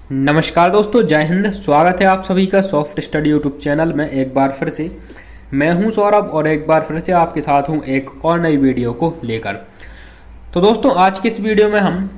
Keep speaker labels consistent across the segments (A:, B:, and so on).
A: नमस्कार दोस्तों, जय हिंद। स्वागत है आप सभी का सॉफ्ट स्टडी यूट्यूब चैनल में। एक बार फिर से मैं हूं सौरभ और एक बार फिर से आपके साथ हूं एक और नई वीडियो को लेकर। तो दोस्तों, आज की इस वीडियो में हम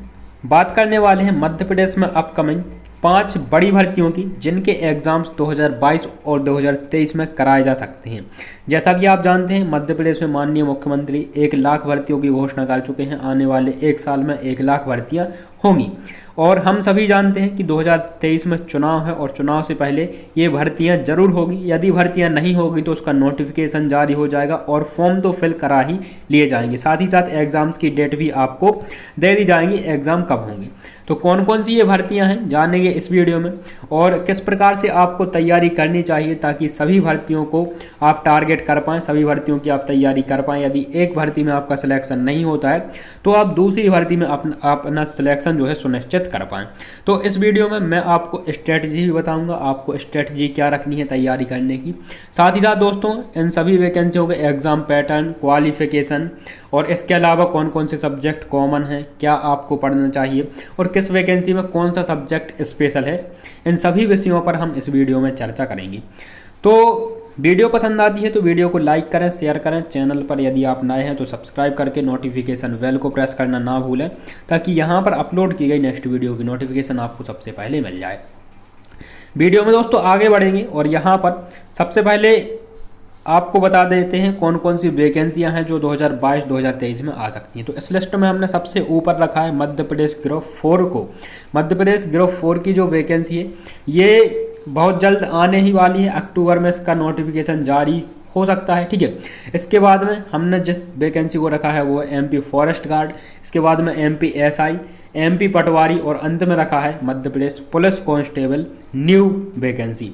A: बात करने वाले हैं मध्य प्रदेश में अपकमिंग 5 बड़ी भर्तियों की, जिनके एग्ज़ाम्स 2022 और 2023 में कराए जा सकते हैं। जैसा कि आप जानते हैं, मध्य प्रदेश में माननीय मुख्यमंत्री 1 लाख भर्तियों की घोषणा कर चुके हैं। आने वाले 1 साल में 1 लाख भर्तियां होंगी और हम सभी जानते हैं कि 2023 में चुनाव है और चुनाव से पहले ये भर्तियां जरूर होगी। यदि भर्तियां नहीं होगी तो उसका नोटिफिकेशन जारी हो जाएगा और फॉर्म तो फिल करा ही लिए जाएंगे। साथ ही साथ एग्ज़ाम्स की डेट भी आपको दे दी जाएंगी, एग्ज़ाम कब होंगे। तो कौन कौन सी ये भर्तियां हैं जानेंगे इस वीडियो में, और किस प्रकार से आपको तैयारी करनी चाहिए ताकि सभी भर्तियों को आप टारगेट कर पाएँ, सभी भर्तियों की आप तैयारी कर पाएँ। यदि एक भर्ती में आपका सिलेक्शन नहीं होता है तो आप दूसरी भर्ती में अपना सिलेक्शन जो है सुनिश्चित कर पाएँ। तो इस वीडियो में मैं आपको स्ट्रेटजी भी बताऊंगा, आपको स्ट्रेटजी क्या रखनी है तैयारी करने की। साथ ही साथ दोस्तों, इन सभी वैकेंसियों के एग्ज़ाम पैटर्न, क्वालिफिकेशन और इसके अलावा कौन कौन से सब्जेक्ट कॉमन हैं, क्या आपको पढ़ना चाहिए और किस वैकेंसी में कौन सा सब्जेक्ट स्पेशल है, इन सभी विषयों पर हम इस वीडियो में चर्चा करेंगे। तो वीडियो पसंद आती है तो वीडियो को लाइक करें, शेयर करें। चैनल पर यदि आप नए हैं तो सब्सक्राइब करके नोटिफिकेशन बेल को प्रेस करना ना भूलें, ताकि यहाँ पर अपलोड की गई नेक्स्ट वीडियो की नोटिफिकेशन आपको सबसे पहले मिल जाए। वीडियो में दोस्तों आगे बढ़ेंगे और यहाँ पर सबसे पहले आपको बता देते हैं कौन कौन सी वैकेंसियां हैं जो 2022-2023 में आ सकती हैं। तो इस लिस्ट में हमने सबसे ऊपर रखा है मध्य प्रदेश ग्रुप 4 को। मध्य प्रदेश ग्रुप 4 की जो वैकेंसी है ये बहुत जल्द आने ही वाली है। अक्टूबर में इसका नोटिफिकेशन जारी हो सकता है, ठीक है। इसके बाद में हमने जिस वैकेंसी को रखा है वो है MP फॉरेस्ट गार्ड, इसके बाद में MP SI, MP पटवारी और अंत में रखा है Madhya Pradesh police constable new vacancy.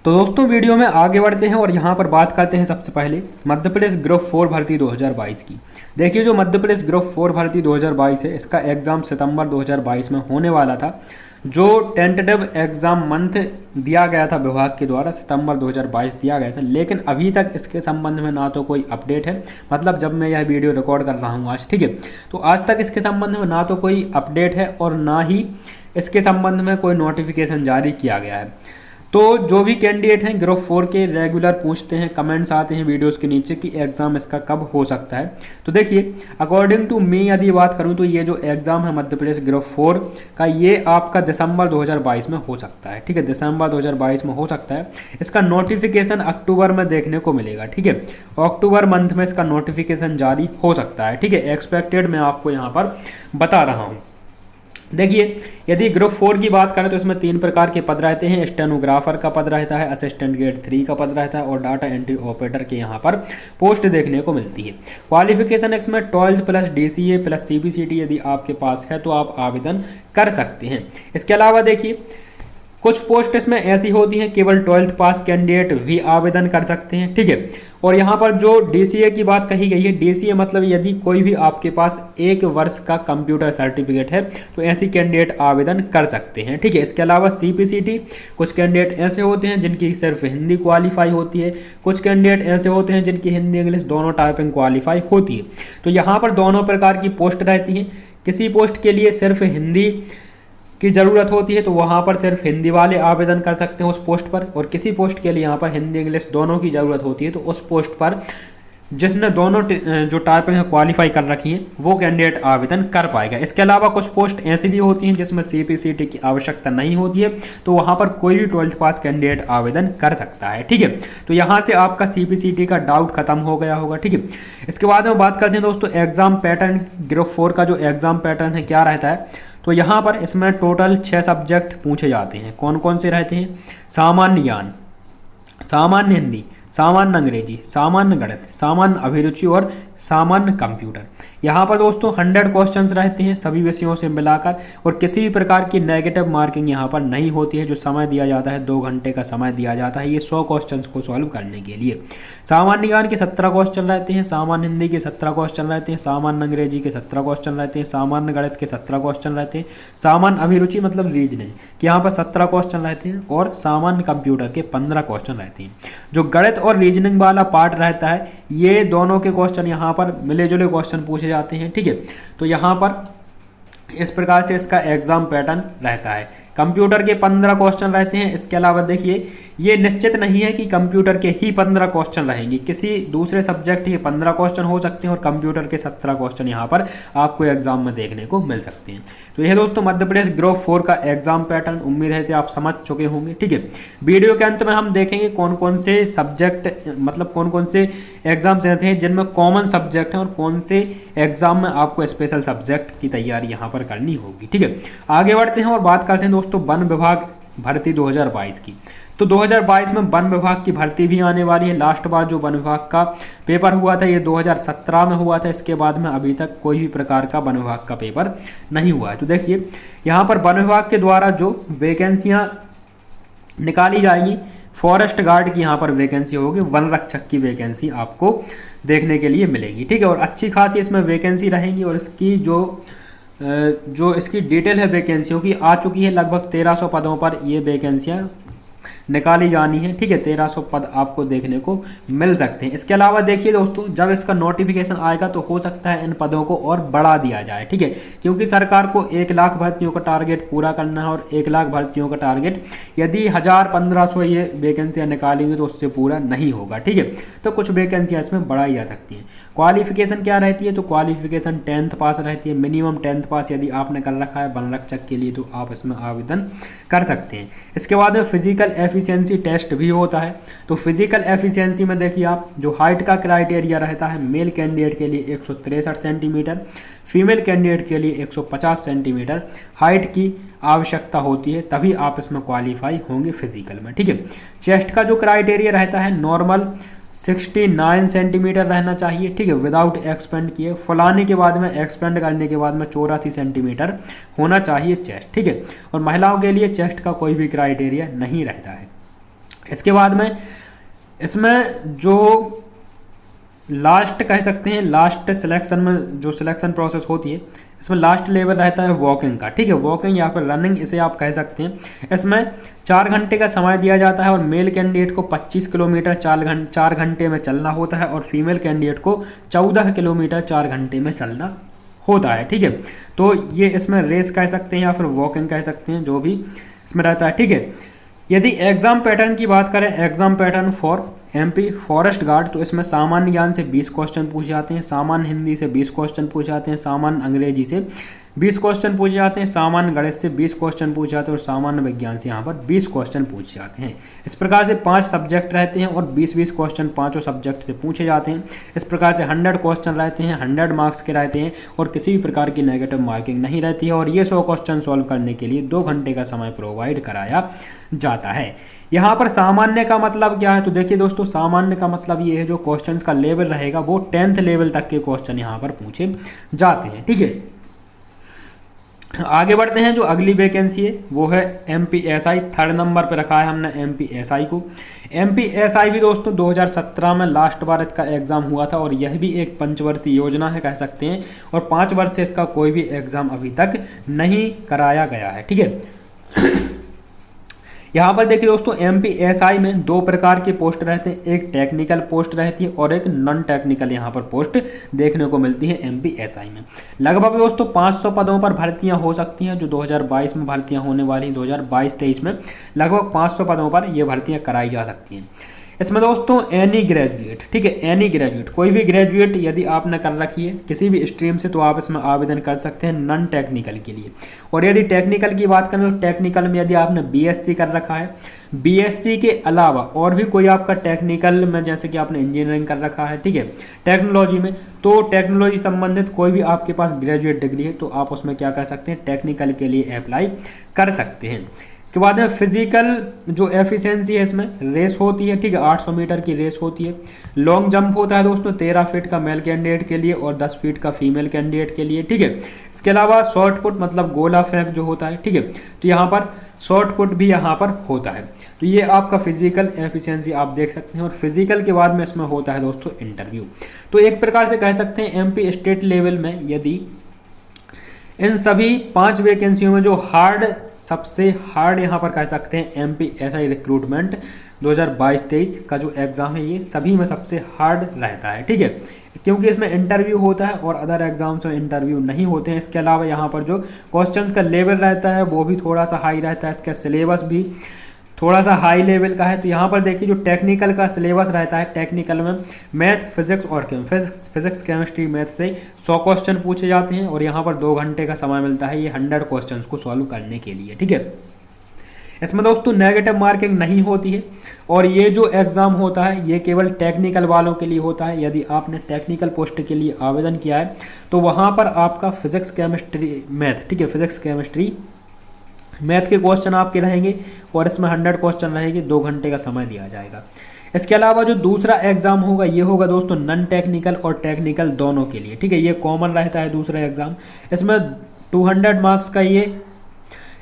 A: तो दोस्तों, वीडियो में आगे बढ़ते हैं और यहाँ पर बात करते हैं सबसे पहले मध्य प्रदेश ग्रुप 4 भर्ती 2022 की। देखिए, जो मध्य प्रदेश ग्रुप 4 भर्ती 2022 है, इसका एग्ज़ाम सितंबर 2022 में होने वाला था। जो टेंटेटिव एग्ज़ाम मंथ दिया गया था विभाग के द्वारा, सितंबर 2022 दिया गया था, लेकिन अभी तक इसके संबंध में ना तो कोई अपडेट है, मतलब जब मैं यह वीडियो रिकॉर्ड कर रहा हूँ आज, ठीक है, तो आज तक इसके संबंध में ना तो कोई अपडेट है और ना ही इसके संबंध में कोई नोटिफिकेशन जारी किया गया है। तो जो भी कैंडिडेट हैं ग्रुप 4 के, रेगुलर पूछते हैं, कमेंट्स आते हैं वीडियोस के नीचे कि एग्ज़ाम इसका कब हो सकता है। तो देखिए, अकॉर्डिंग टू मी यदि बात करूं तो ये जो एग्ज़ाम है मध्य प्रदेश ग्रुप 4 का, ये आपका दिसंबर 2022 में हो सकता है, ठीक है, दिसंबर 2022 में हो सकता है। इसका नोटिफिकेशन अक्टूबर में देखने को मिलेगा, ठीक है, अक्टूबर मंथ में इसका नोटिफिकेशन जारी हो सकता है, ठीक है। एक्सपेक्टेड मैं आपको यहाँ पर बता रहा हूँ। देखिए, यदि ग्रुप 4 की बात करें तो इसमें 3 प्रकार के पद रहते हैं। स्टेनोग्राफर का पद रहता है, असिस्टेंट ग्रेड 3 का पद रहता है और डाटा एंट्री ऑपरेटर के यहाँ पर पोस्ट देखने को मिलती है। क्वालिफिकेशन इसमें 12 प्लस DCA प्लस CPCT यदि आपके पास है तो आप आवेदन कर सकते हैं। इसके अलावा देखिए, कुछ पोस्ट इसमें ऐसी होती हैं केवल 12th पास कैंडिडेट भी आवेदन कर सकते हैं, ठीक है। और यहाँ पर जो DCA की बात कही गई है, DCA मतलब यदि कोई भी आपके पास 1 वर्ष का कंप्यूटर सर्टिफिकेट है तो ऐसी कैंडिडेट आवेदन कर सकते हैं, ठीक है। इसके अलावा CPCT, कुछ कैंडिडेट ऐसे होते हैं जिनकी सिर्फ हिंदी क्वालिफाई होती है, कुछ कैंडिडेट ऐसे होते हैं जिनकी हिंदी इंग्लिश दोनों टाइपिंग क्वालिफाई होती है। तो यहाँ पर दोनों प्रकार की पोस्ट रहती हैं। किसी पोस्ट के लिए सिर्फ हिंदी की ज़रूरत होती है तो वहाँ पर सिर्फ हिंदी वाले आवेदन कर सकते हैं उस पोस्ट पर, और किसी पोस्ट के लिए यहाँ पर हिंदी इंग्लिश दोनों की ज़रूरत होती है तो उस पोस्ट पर जिसने दोनों जो टाइपिंग है क्वालिफाई कर रखी है वो कैंडिडेट आवेदन कर पाएगा। इसके अलावा कुछ पोस्ट ऐसी भी होती हैं जिसमें CPCT की आवश्यकता नहीं होती है, तो वहाँ पर कोई भी 12th पास कैंडिडेट आवेदन कर सकता है, ठीक है। तो यहाँ से आपका CPCT का डाउट खत्म हो गया होगा, ठीक है। इसके बाद में बात करते हैं दोस्तों एग्ज़ाम पैटर्न। ग्रुप 4 का जो एग्ज़ाम पैटर्न है क्या रहता है, तो यहाँ पर इसमें टोटल 6 सब्जेक्ट पूछे जाते हैं। कौन कौन से रहते हैं? सामान्य ज्ञान, सामान्य हिंदी, सामान्य अंग्रेजी, सामान्य गणित, सामान्य अभिरुचि और सामान्य कंप्यूटर। यहाँ पर दोस्तों 100 क्वेश्चंस रहते हैं सभी विषयों से मिलाकर, और किसी भी प्रकार की नेगेटिव मार्किंग यहाँ पर नहीं होती है। जो समय दिया जाता है 2 घंटे का समय दिया जाता है ये 100 क्वेश्चंस को सॉल्व करने के लिए। सामान्य ज्ञान के 17 क्वेश्चन रहते हैं, सामान्य हिंदी के 17 क्वेश्चन रहते हैं, सामान्य अंग्रेजी के 17 क्वेश्चन रहते हैं, सामान्य गणित के 17 क्वेश्चन रहते हैं, सामान्य अभिरुचि मतलब रीजनिंग कि यहाँ पर 17 क्वेश्चन रहते हैं, और सामान्य कंप्यूटर के 15 क्वेश्चन रहते हैं। जो गणित और रीजनिंग वाला पार्ट रहता है ये दोनों के क्वेश्चन यहाँ पर मिले जुले क्वेश्चन पूछे जाते हैं, ठीक है। तो यहाँ पर इस प्रकार से इसका एग्जाम पैटर्न रहता है। कंप्यूटर के 15 क्वेश्चन रहते हैं। इसके अलावा देखिए ये निश्चित नहीं है कि कंप्यूटर के ही 15 क्वेश्चन रहेंगे, किसी दूसरे सब्जेक्ट के 15 क्वेश्चन हो सकते हैं और कंप्यूटर के 17 क्वेश्चन यहाँ पर आपको एग्जाम में देखने को मिल सकते हैं। तो यह दोस्तों मध्य प्रदेश ग्रुप 4 का एग्जाम पैटर्न, उम्मीद है इसे आप समझ चुके होंगे। ठीक है, वीडियो के अंत में हम देखेंगे कौन कौन से सब्जेक्ट, मतलब कौन कौन से एग्जाम्स ऐसे हैं जिनमें कॉमन सब्जेक्ट हैं और कौन से एग्जाम में आपको स्पेशल सब्जेक्ट की तैयारी यहाँ पर करनी होगी। ठीक है, आगे बढ़ते हैं और बात करते हैं दोस्तों वन विभाग भर्ती 2022 की। तो 2022 में वन विभाग की भर्ती भी आने वाली है। लास्ट बार जो वन विभाग का पेपर हुआ था ये 2017 में हुआ था। इसके बाद में अभी तक कोई भी प्रकार का वन विभाग का पेपर नहीं हुआ है। तो देखिए यहाँ पर वन विभाग के द्वारा जो वैकेंसियाँ निकाली जाएंगी, फॉरेस्ट गार्ड की यहाँ पर वैकेंसी होगी, वन रक्षक की वैकेंसी आपको देखने के लिए मिलेगी। ठीक है, और अच्छी खासी इसमें वैकेंसी रहेंगी और इसकी जो इसकी डिटेल है वैकेंसियों की आ चुकी है। लगभग 1300 पदों पर ये वैकेंसियाँ निकाली जानी है। ठीक है, 1300 पद आपको देखने को मिल सकते हैं। इसके अलावा देखिए दोस्तों, जब इसका नोटिफिकेशन आएगा तो हो सकता है इन पदों को और बढ़ा दिया जाए। ठीक है, क्योंकि सरकार को 1 लाख भर्तियों का टारगेट पूरा करना है और 1 लाख भर्तियों का टारगेट यदि 1000-1500 ये वैकेंसियाँ निकालेंगे तो उससे पूरा नहीं होगा। ठीक है, तो कुछ वैकेंसियाँ इसमें बढ़ाई जा सकती हैं। क्वालिफिकेशन क्या रहती है? तो क्वालिफिकेशन 10th पास रहती है, मिनिमम 10th पास यदि आपने कर रखा है वन रक्षक के लिए तो आप इसमें आवेदन कर सकते हैं। इसके बाद में फिजिकल एफिशिएंसी टेस्ट भी होता है। तो फिजिकल एफिशिएंसी में देखिए आप, जो हाइट का क्राइटेरिया रहता है मेल कैंडिडेट के लिए 163 सेंटीमीटर, फीमेल कैंडिडेट के लिए 150 सेंटीमीटर हाइट की आवश्यकता होती है, तभी आप इसमें क्वालिफाई होंगे फिजिकल में। ठीक है, चेस्ट का जो क्राइटेरिया रहता है नॉर्मल 69 सेंटीमीटर रहना चाहिए। ठीक है, विदाउट एक्सपेंड किए, फुलाने के बाद में एक्सपेंड करने के बाद में 84 सेंटीमीटर होना चाहिए चेस्ट। ठीक है, और महिलाओं के लिए चेस्ट का कोई भी क्राइटेरिया नहीं रहता है। इसके बाद में इसमें जो लास्ट कह सकते हैं, लास्ट सिलेक्शन में जो सिलेक्शन प्रोसेस होती है इसमें लास्ट लेवल रहता है वॉकिंग का। ठीक है, वॉकिंग या फिर रनिंग इसे आप कह सकते हैं। इसमें 4 घंटे का समय दिया जाता है और मेल कैंडिडेट को 25 किलोमीटर 4 घंटे में चलना होता है और फीमेल कैंडिडेट को 14 किलोमीटर 4 घंटे में चलना होता है। ठीक है, तो ये इसमें रेस कह सकते हैं या फिर वॉकिंग कह सकते हैं, जो भी इसमें रहता है। ठीक है, यदि एग्जाम पैटर्न की बात करें, exam pattern for MP forest guard, तो इसमें सामान्य ज्ञान से 20 क्वेश्चन पूछे जाते हैं, सामान्य हिंदी से 20 क्वेश्चन पूछे जाते हैं, सामान्य अंग्रेजी से 20 क्वेश्चन पूछे जाते हैं, सामान्य गणित से 20 क्वेश्चन पूछे जाते हैं और सामान्य विज्ञान से यहाँ पर 20 क्वेश्चन पूछे जाते हैं। इस प्रकार से 5 सब्जेक्ट रहते हैं और 20-20 क्वेश्चन पाँचों सब्जेक्ट से पूछे जाते हैं। इस प्रकार से 100 क्वेश्चन रहते हैं, 100 मार्क्स के रहते हैं और किसी भी प्रकार की नेगेटिव मार्किंग नहीं रहती है। और ये 100 क्वेश्चन सॉल्व करने के लिए 2 घंटे का समय प्रोवाइड कराया जाता है। यहाँ पर सामान्य का मतलब क्या है? तो देखिए दोस्तों, सामान्य का मतलब ये है जो क्वेश्चंस का लेवल रहेगा वो 10th लेवल तक के क्वेश्चन यहाँ पर पूछे जाते हैं। ठीक है, आगे बढ़ते हैं। जो अगली वैकेंसी है वो है MPSI, 3rd नंबर पर रखा है हमने MPSI को। MPSI भी दोस्तों 2017 में लास्ट बार इसका एग्ज़ाम हुआ था और यह भी एक पंचवर्षीय योजना है कह सकते हैं, और 5 वर्ष से इसका कोई भी एग्ज़ाम अभी तक नहीं कराया गया है। ठीक है, यहाँ पर देखिए दोस्तों, MPSI में 2 प्रकार के पोस्ट रहते हैं, एक टेक्निकल पोस्ट रहती है और एक नॉन टेक्निकल यहाँ पर पोस्ट देखने को मिलती है MPSI में। लगभग दोस्तों 500 पदों पर भर्तियाँ हो सकती हैं, जो 2022 में भर्तियाँ होने वाली हैं। 2022-23 में लगभग 500 पदों पर ये भर्तियाँ कराई जा सकती हैं। इसमें दोस्तों एनी ग्रेजुएट, ठीक है, एनी ग्रेजुएट, कोई भी ग्रेजुएट यदि आपने कर रखी है किसी भी स्ट्रीम से तो आप इसमें आवेदन कर सकते हैं नॉन टेक्निकल के लिए। और यदि टेक्निकल की बात करें तो टेक्निकल में यदि आपने BSc कर रखा है, BSc के अलावा और भी कोई आपका टेक्निकल में, जैसे कि आपने इंजीनियरिंग कर रखा है, ठीक है, टेक्नोलॉजी में, तो टेक्नोलॉजी संबंधित कोई भी आपके पास ग्रेजुएट डिग्री है तो आप उसमें क्या कर सकते हैं, टेक्निकल के लिए अप्लाई कर सकते हैं। के बाद में फिजिकल जो एफिशिएंसी है इसमें रेस होती है, ठीक है, 800 मीटर की रेस होती है। लॉन्ग जंप होता है दोस्तों 13 फीट का मेल कैंडिडेट के लिए और 10 फीट का फीमेल कैंडिडेट के लिए, ठीक है। इसके अलावा शॉर्ट पुट मतलब गोला फेंक जो होता है, ठीक है, तो यहाँ पर शॉर्ट पुट भी यहाँ पर होता है। तो ये आपका फिजिकल एफिशिएंसी आप देख सकते हैं। और फिजिकल के बाद में इसमें होता है दोस्तों इंटरव्यू। तो एक प्रकार से कह सकते हैं MP स्टेट लेवल में यदि इन सभी 5 वैकेंसियों में जो सबसे हार्ड यहाँ पर कह सकते हैं MPSI रिक्रूटमेंट 2022-23 का जो एग्ज़ाम है ये सभी में सबसे हार्ड रहता है, ठीक है, क्योंकि इसमें इंटरव्यू होता है और अदर एग्जाम्स में इंटरव्यू नहीं होते हैं। इसके अलावा यहाँ पर जो क्वेश्चंस का लेवल रहता है वो भी थोड़ा सा हाई रहता है, इसका सिलेबस भी थोड़ा सा हाई लेवल का है। तो यहाँ पर देखिए जो टेक्निकल का सिलेबस रहता है, टेक्निकल में मैथ, फिजिक्स और फिजिक्स केमिस्ट्री मैथ से 100 क्वेश्चन पूछे जाते हैं और यहाँ पर 2 घंटे का समय मिलता है ये 100 क्वेश्चन को सॉल्व करने के लिए, ठीक है। इसमें दोस्तों नेगेटिव मार्किंग नहीं होती है और ये जो एग्ज़ाम होता है ये केवल टेक्निकल वालों के लिए होता है। यदि आपने टेक्निकल पोस्ट के लिए आवेदन किया है तो वहाँ पर आपका फिजिक्स केमिस्ट्री मैथ, ठीक है, फिजिक्स केमिस्ट्री मैथ के क्वेश्चन आपके रहेंगे और इसमें 100 क्वेश्चन रहेंगे, 2 घंटे का समय दिया जाएगा। इसके अलावा जो दूसरा एग्ज़ाम होगा ये होगा दोस्तों नॉन टेक्निकल और टेक्निकल दोनों के लिए, ठीक है, ये कॉमन रहता है दूसरा एग्ज़ाम। इसमें 200 मार्क्स का ये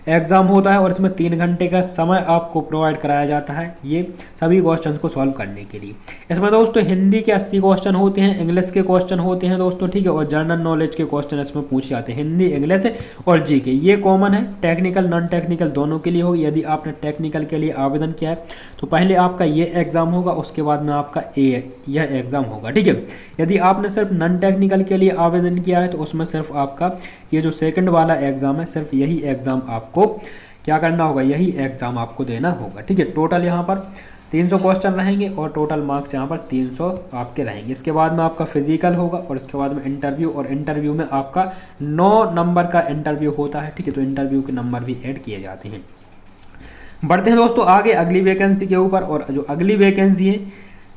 A: एग्ज़ाम होता है और इसमें 3 घंटे का समय आपको प्रोवाइड कराया जाता है ये सभी क्वेश्चन को सॉल्व करने के लिए। इसमें दोस्तों हिंदी के 80 क्वेश्चन होते हैं, इंग्लिश के क्वेश्चन होते हैं दोस्तों, ठीक है, और जनरल नॉलेज के क्वेश्चन इसमें पूछे जाते हैं, हिंदी, इंग्लिश और जी के। ये कॉमन है, टेक्निकल नॉन टेक्निकल दोनों के लिए होगी। यदि आपने टेक्निकल के लिए आवेदन किया है तो पहले आपका ये एग्ज़ाम होगा, उसके बाद में आपका यह एग्ज़ाम होगा, ठीक है। यदि आपने सिर्फ नॉन टेक्निकल के लिए आवेदन किया है तो उसमें सिर्फ आपका ये जो सेकंड वाला एग्ज़ाम है सिर्फ यही एग्ज़ाम आपको क्या करना होगा, यही एग्ज़ाम आपको देना होगा, ठीक है। टोटल यहाँ पर 300 क्वेश्चन रहेंगे और टोटल मार्क्स यहाँ पर 300 आपके रहेंगे। इसके बाद में आपका फिजिकल होगा और इसके बाद में इंटरव्यू, और इंटरव्यू में आपका 9 नंबर का इंटरव्यू होता है, ठीक है, तो इंटरव्यू के नंबर भी ऐड किए जाते हैं। बढ़ते हैं दोस्तों आगे अगली वैकेंसी के ऊपर, और जो अगली वैकेंसी है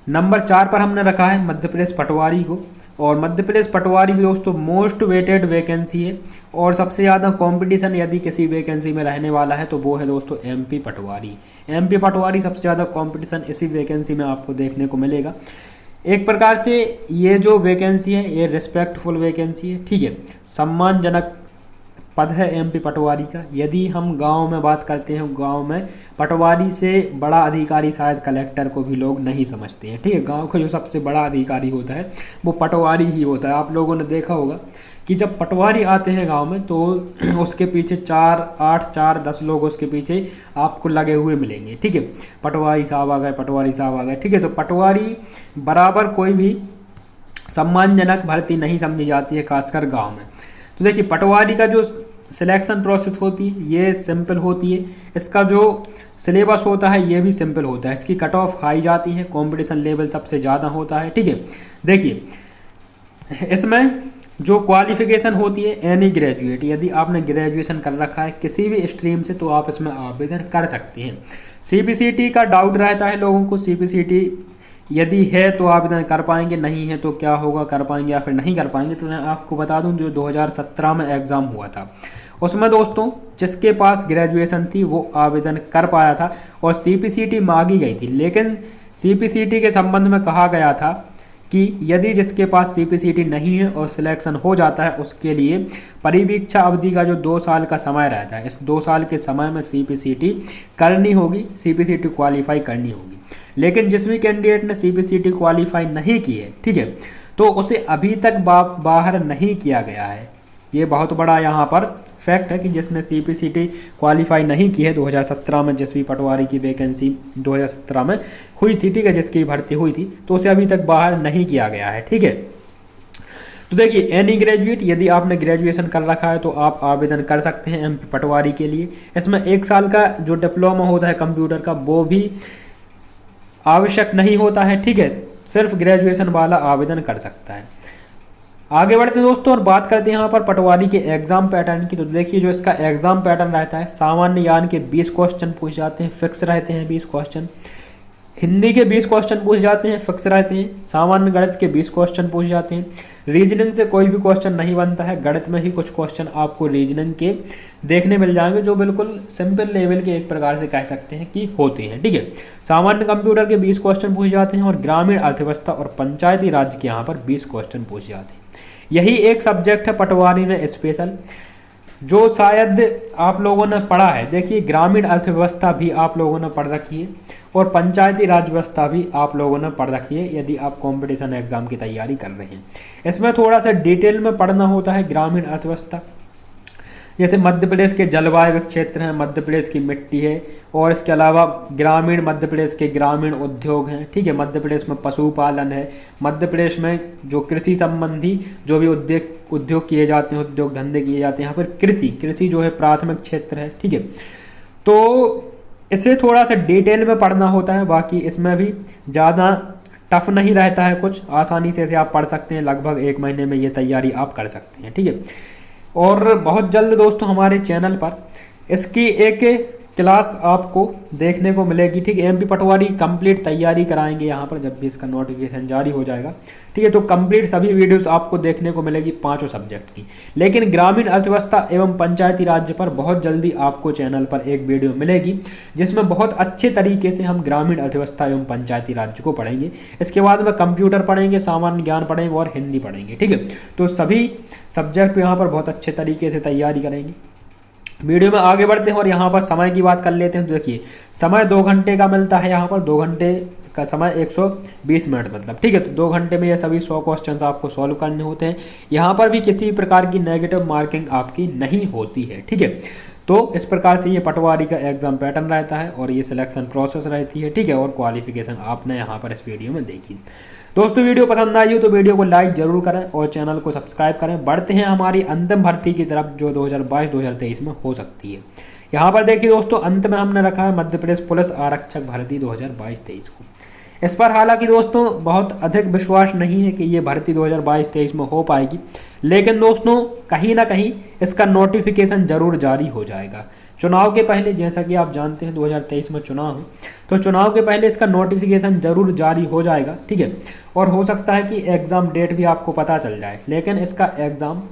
A: नंबर 4 पर हमने रखा है मध्य प्रदेश पटवारी को। और मध्य प्रदेश पटवारी भी दोस्तों मोस्ट वेटेड वैकेंसी है और सबसे ज़्यादा कंपटीशन यदि किसी वैकेंसी में रहने वाला है तो वो है दोस्तों एमपी पटवारी। एमपी पटवारी सबसे ज़्यादा कंपटीशन इसी वैकेंसी में आपको देखने को मिलेगा। एक प्रकार से ये जो वैकेंसी है ये रिस्पेक्टफुल वैकेंसी है, ठीक है, सम्मानजनक पद है एमपी पटवारी का। यदि हम गांव में बात करते हैं, गांव में पटवारी से बड़ा अधिकारी शायद कलेक्टर को भी लोग नहीं समझते हैं, ठीक है। गांव का जो सबसे बड़ा अधिकारी होता है वो पटवारी ही होता है। आप लोगों ने देखा होगा कि जब पटवारी आते हैं गांव में तो उसके पीछे 10 लोग उसके पीछे आपको लगे हुए मिलेंगे, ठीक है, पटवारी साहब आ गए, पटवारी साहब आ गए, ठीक है। तो पटवारी बराबर कोई भी सम्मानजनक भर्ती नहीं समझी जाती है, खासकर गाँव में। तो देखिए पटवारी का जो सिलेक्शन प्रोसेस होती है ये सिंपल होती है, इसका जो सिलेबस होता है ये भी सिंपल होता है, इसकी कट ऑफ हाई जाती है, कंपटीशन लेवल सबसे ज़्यादा होता है, ठीक है। देखिए इसमें जो क्वालिफिकेशन होती है एनी ग्रेजुएट, यदि आपने ग्रेजुएशन कर रखा है किसी भी स्ट्रीम से तो आप इसमें आवेदन कर सकते हैं। सीपीसीटी का डाउट रहता है लोगों को, सीपीसीटी यदि है तो आवेदन कर पाएंगे, नहीं है तो क्या होगा, कर पाएंगे या फिर नहीं कर पाएंगे। तो मैं आपको बता दूं जो 2017 में एग्ज़ाम हुआ था उसमें दोस्तों जिसके पास ग्रेजुएशन थी वो आवेदन कर पाया था और सीपीसीटी मांगी गई थी, लेकिन सीपीसीटी के संबंध में कहा गया था कि यदि जिसके पास सीपीसीटी नहीं है और सिलेक्शन हो जाता है उसके लिए परिवीक्षा अवधि का जो 2 साल का समय रहता है, इस 2 साल के समय में सीपीसीटी करनी होगी, सीपीसीटी क्वालिफाई करनी होगी। लेकिन जिस भी कैंडिडेट ने सीपीसीटी क्वालिफाई नहीं की है, ठीक है, तो उसे अभी तक बाहर नहीं किया गया है। ये बहुत बड़ा यहाँ पर फैक्ट है कि जिसने सीपीसीटी क्वालिफाई नहीं की है 2017 में जिस भी पटवारी की वैकेंसी 2017 में हुई थी, ठीक है, जिसकी भर्ती हुई थी, तो उसे अभी तक बाहर नहीं किया गया है, ठीक है। तो देखिए एनी ग्रेजुएट, यदि आपने ग्रेजुएशन कर रखा है तो आप आवेदन कर सकते हैं एमपी पटवारी के लिए। इसमें 1 साल का जो डिप्लोमा होता है कंप्यूटर का वो भी आवश्यक नहीं होता है, ठीक है, सिर्फ ग्रेजुएशन वाला आवेदन कर सकता है। आगे बढ़ते हैं दोस्तों और बात करते हैं यहाँ पर पटवारी के एग्जाम पैटर्न की। तो देखिए जो इसका एग्जाम पैटर्न रहता है, सामान्य ज्ञान के 20 क्वेश्चन पूछ जाते हैं, फिक्स रहते हैं 20 क्वेश्चन। हिंदी के 20 क्वेश्चन पूछ जाते हैं, फिक्स रहते हैं। सामान्य गणित के 20 क्वेश्चन पूछ जाते हैं। रीजनिंग से कोई भी क्वेश्चन नहीं बनता है, गणित में ही कुछ क्वेश्चन आपको रीजनिंग के देखने मिल जाएंगे जो बिल्कुल सिंपल लेवल के एक प्रकार से कह सकते हैं कि होते हैं, ठीक है। सामान्य कंप्यूटर के 20 क्वेश्चन पूछ जाते हैं और ग्रामीण अर्थव्यवस्था और पंचायती राज के यहाँ पर 20 क्वेश्चन पूछ जाते हैं। यही एक सब्जेक्ट है पटवारी में स्पेशल जो शायद आप लोगों ने पढ़ा है। देखिए ग्रामीण अर्थव्यवस्था भी आप लोगों ने पढ़ रखी है और पंचायती राज व्यवस्था भी आप लोगों ने पढ़ रखी है यदि आप कंपटीशन एग्जाम की तैयारी कर रहे हैं। इसमें थोड़ा सा डिटेल में पढ़ना होता है ग्रामीण अर्थव्यवस्था। जैसे मध्य प्रदेश के जलवायु क्षेत्र हैं, मध्य प्रदेश की मिट्टी है, और इसके अलावा ग्रामीण मध्य प्रदेश के ग्रामीण उद्योग हैं, ठीक है। मध्य प्रदेश में पशुपालन है, मध्य प्रदेश में जो कृषि संबंधी जो भी उद्योग किए जाते हैं, उद्योग धंधे किए जाते हैं, यहाँ पर कृषि जो है प्राथमिक क्षेत्र है, ठीक है। तो इसे थोड़ा सा डिटेल में पढ़ना होता है, बाकी इसमें भी ज़्यादा टफ नहीं रहता है, कुछ आसानी से इसे आप पढ़ सकते हैं। लगभग 1 महीने में ये तैयारी आप कर सकते हैं, ठीक है। और बहुत जल्द दोस्तों हमारे चैनल पर इसकी एक क्लास आपको देखने को मिलेगी, ठीक है। एमपी पटवारी कंप्लीट तैयारी कराएंगे यहाँ पर, जब भी इसका नोटिफिकेशन जारी हो जाएगा, ठीक है। तो कंप्लीट सभी वीडियोस आपको देखने को मिलेगी 5 सब्जेक्ट की। लेकिन ग्रामीण अर्थव्यवस्था एवं पंचायती राज्य पर बहुत जल्दी आपको चैनल पर एक वीडियो मिलेगी, जिसमें बहुत अच्छे तरीके से हम ग्रामीण अर्थव्यवस्था एवं पंचायती राज्य को पढ़ेंगे। इसके बाद में कंप्यूटर पढ़ेंगे, सामान्य ज्ञान पढ़ेंगे और हिंदी पढ़ेंगे, ठीक है। तो सभी सब्जेक्ट यहाँ पर बहुत अच्छे तरीके से तैयारी करेंगे। वीडियो में आगे बढ़ते हैं और यहाँ पर समय की बात कर लेते हैं। तो देखिए, समय 2 घंटे का मिलता है यहाँ पर, 2 घंटे का समय 120 मिनट मतलब, ठीक है। तो 2 घंटे में ये सभी 100 क्वेश्चन आपको सॉल्व करने होते हैं। यहाँ पर भी किसी प्रकार की नेगेटिव मार्किंग आपकी नहीं होती है, ठीक है। तो इस प्रकार से ये पटवारी का एग्जाम पैटर्न रहता है और ये सिलेक्शन प्रोसेस रहती है, ठीक है। और क्वालिफिकेशन आपने यहाँ पर इस वीडियो में देखी। दोस्तों वीडियो पसंद आई हो तो वीडियो को लाइक जरूर करें और चैनल को सब्सक्राइब करें। बढ़ते हैं हमारी अंतिम भर्ती की तरफ, जो 2022-2023 में हो सकती है। यहाँ पर देखिए दोस्तों, अंत में हमने रखा है मध्य प्रदेश पुलिस आरक्षक भर्ती 2022-23 को। इस पर हालांकि दोस्तों बहुत अधिक विश्वास नहीं है कि ये भर्ती 2022-23 में हो पाएगी, लेकिन दोस्तों कहीं ना कहीं इसका नोटिफिकेशन जरूर जारी हो जाएगा। चुनाव के पहले, जैसा कि आप जानते हैं 2023 में चुनाव है, तो चुनाव के पहले इसका नोटिफिकेशन जरूर जारी हो जाएगा, ठीक है। और हो सकता है कि एग्ज़ाम डेट भी आपको पता चल जाए, लेकिन इसका एग्ज़ाम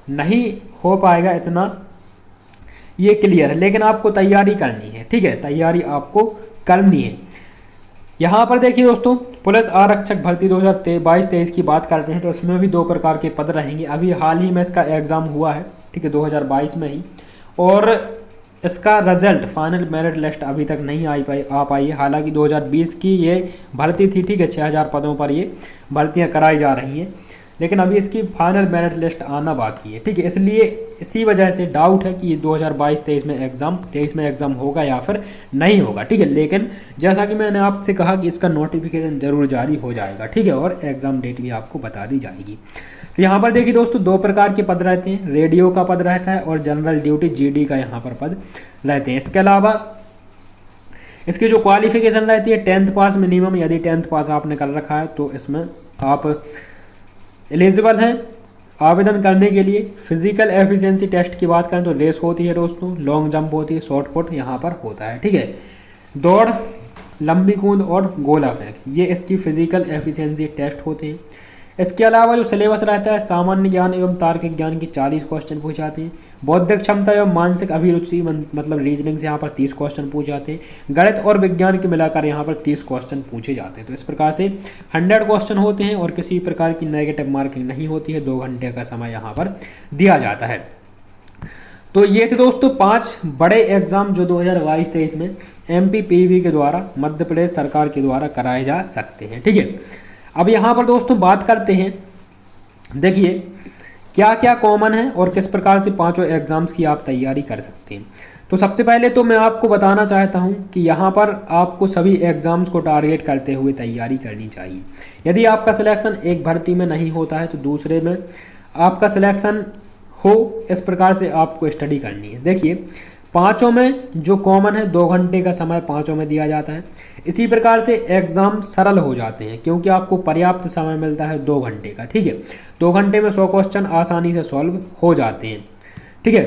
A: नहीं हो पाएगा, इतना ये क्लियर है। लेकिन आपको तैयारी करनी है, ठीक है, तैयारी आपको करनी है। यहाँ पर देखिए दोस्तों, पुलिस आरक्षक भर्ती 2022-23 की बात करते हैं तो इसमें भी 2 प्रकार के पद रहेंगे। अभी हाल ही में इसका एग्ज़ाम हुआ है, ठीक है, 2022 में ही, और इसका रिजल्ट फाइनल मेरिट लिस्ट अभी तक नहीं आ पाई है। हालांकि 2020 की ये भर्ती थी, ठीक है, 6000 पदों पर ये भर्तियां कराई जा रही हैं, लेकिन अभी इसकी फाइनल मेरिट लिस्ट आना बाकी है, ठीक है। इसलिए इसी वजह से डाउट है कि ये 2022-23 में एग्ज़ाम होगा या फिर नहीं होगा, ठीक है। लेकिन जैसा कि मैंने आपसे कहा कि इसका नोटिफिकेशन जरूर जारी हो जाएगा, ठीक है, और एग्ज़ाम डेट भी आपको बता दी जाएगी। तो यहाँ पर देखिए दोस्तों, 2 प्रकार के पद रहते हैं, रेडियो का पद रहता है और जनरल ड्यूटी जीडी का यहाँ पर पद रहते हैं। इसके अलावा इसकी जो क्वालिफिकेशन रहती है 10th पास मिनिमम, यदि 10th पास आपने कर रखा है तो इसमें आप एलिजिबल हैं आवेदन करने के लिए। फिजिकल एफिशिएंसी टेस्ट की बात करें तो रेस होती है दोस्तों, लॉन्ग जंप होती है, शॉर्ट पुट यहाँ पर होता है, ठीक है। दौड़, लंबी कूद और गोला फेंक, ये इसकी फिजिकल एफिशिएंसी टेस्ट होते हैं। इसके अलावा जो सिलेबस रहता है, सामान्य ज्ञान एवं तार्किक ज्ञान की 40 क्वेश्चन पूछे जाते हैं। बौद्धिक क्षमता एवं मानसिक अभिरुचि मतलब रीजनिंग से यहाँ पर 30 क्वेश्चन पूछे जाते हैं। गणित और विज्ञान के मिलाकर यहाँ पर 30 क्वेश्चन पूछे जाते हैं। तो इस प्रकार से 100 क्वेश्चन होते हैं और किसी प्रकार की नेगेटिव मार्किंग नहीं होती है। 2 घंटे का समय यहाँ पर दिया जाता है। तो ये थे दोस्तों 5 बड़े एग्जाम जो 2022-23 में MPPV के द्वारा, मध्य प्रदेश सरकार के द्वारा कराए जा सकते हैं, ठीक है। अब यहाँ पर दोस्तों बात करते हैं, देखिए क्या क्या कॉमन है और किस प्रकार से 5 एग्जाम्स की आप तैयारी कर सकते हैं। तो सबसे पहले तो मैं आपको बताना चाहता हूँ कि यहाँ पर आपको सभी एग्जाम्स को टारगेट करते हुए तैयारी करनी चाहिए। यदि आपका सिलेक्शन एक भर्ती में नहीं होता है तो दूसरे में आपका सिलेक्शन हो, इस प्रकार से आपको स्टडी करनी है। देखिए 5 में जो कॉमन है, 2 घंटे का समय 5 में दिया जाता है। इसी प्रकार से एग्ज़ाम सरल हो जाते हैं क्योंकि आपको पर्याप्त समय मिलता है 2 घंटे का, ठीक है। 2 घंटे में 100 क्वेश्चन आसानी से सॉल्व हो जाते हैं, ठीक है।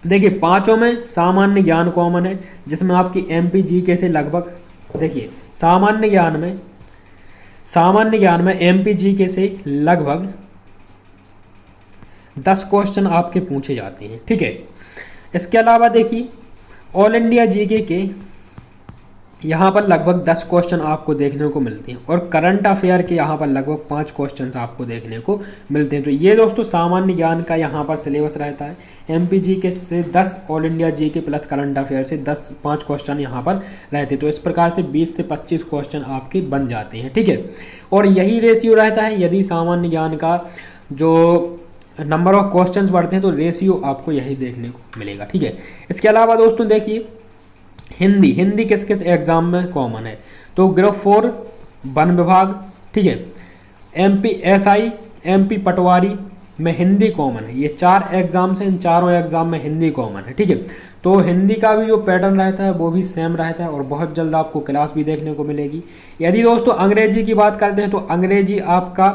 A: देखिए 5 में सामान्य ज्ञान कॉमन है, जिसमें आपकी MPGK से लगभग, देखिए सामान्य ज्ञान में MPGK से लगभग 10 क्वेश्चन आपके पूछे जाते हैं, ठीक है। इसके अलावा देखिए ऑल इंडिया जीके के यहाँ पर लगभग 10 क्वेश्चन आपको देखने को मिलते हैं और करंट अफेयर के यहाँ पर लगभग 5 क्वेश्चन आपको देखने को मिलते हैं। तो ये दोस्तों सामान्य ज्ञान का यहाँ पर सिलेबस रहता है। MPGK से 10, all India GK plus current affair से 5 क्वेश्चन यहाँ पर रहते हैं। तो इस प्रकार से 20 से 25 क्वेश्चन आपके बन जाते हैं, ठीक है। और यही रेशियो रहता है यदि सामान्य ज्ञान का जो नंबर ऑफ क्वेश्चंस बढ़ते हैं तो रेशियो आपको यही देखने को मिलेगा। ठीक है, इसके अलावा दोस्तों देखिए हिंदी किस किस एग्जाम में कॉमन है, तो ग्रुप 4 वन विभाग, ठीक है, MP SI, MP पटवारी में हिंदी कॉमन है। ये 4 एग्जाम से, इन चारों एग्जाम में हिंदी कॉमन है। ठीक है, तो हिंदी का भी जो पैटर्न रहता है वो भी सेम रहता है और बहुत जल्द आपको क्लास भी देखने को मिलेगी। यदि दोस्तों अंग्रेजी की बात करते हैं तो अंग्रेजी आपका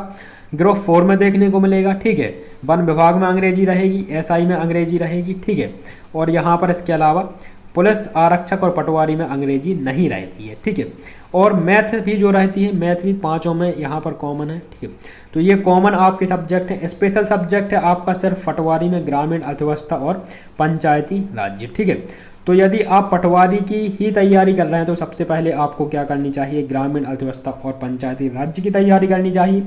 A: ग्रुप 4 में देखने को मिलेगा। ठीक है, वन विभाग में अंग्रेजी रहेगी, SI में अंग्रेजी रहेगी। ठीक है, और यहाँ पर इसके अलावा पुलिस, आरक्षक और पटवारी में अंग्रेजी नहीं रहती है। ठीक है, और मैथ भी जो रहती है, मैथ भी पांचों में यहाँ पर कॉमन है। ठीक है, तो ये कॉमन आपके सब्जेक्ट है। स्पेशल सब्जेक्ट है आपका सिर्फ पटवारी में ग्रामीण अर्थव्यवस्था और पंचायती राज्य। ठीक है, तो यदि आप पटवारी की ही तैयारी कर रहे हैं तो सबसे पहले आपको क्या करनी चाहिए, ग्रामीण अर्थव्यवस्था और पंचायती राज्य की तैयारी करनी चाहिए।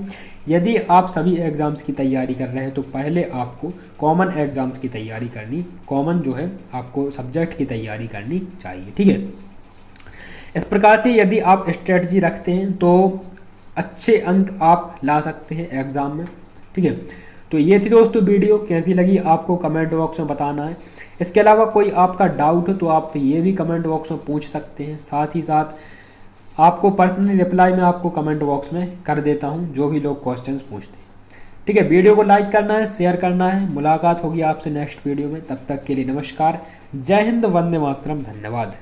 A: यदि आप सभी एग्जाम्स की तैयारी कर रहे हैं तो पहले आपको कॉमन एग्जाम्स की तैयारी करनी, कॉमन जो है आपको सब्जेक्ट की तैयारी करनी चाहिए। ठीक है, इस प्रकार से यदि आप स्ट्रेटजी रखते हैं तो अच्छे अंक आप ला सकते हैं एग्ज़ाम में। ठीक है, तो ये थी दोस्तों वीडियो, कैसी लगी आपको कमेंट बॉक्स में बताना है। इसके अलावा कोई आपका डाउट हो तो आप ये भी कमेंट बॉक्स में पूछ सकते हैं। साथ ही साथ आपको पर्सनली रिप्लाई मैं आपको कमेंट बॉक्स में कर देता हूँ जो भी लोग क्वेश्चंस पूछते हैं। ठीक है, वीडियो को लाइक करना है, शेयर करना है। मुलाकात होगी आपसे नेक्स्ट वीडियो में, तब तक के लिए नमस्कार, जय हिंद, वंदे मातरम, धन्यवाद।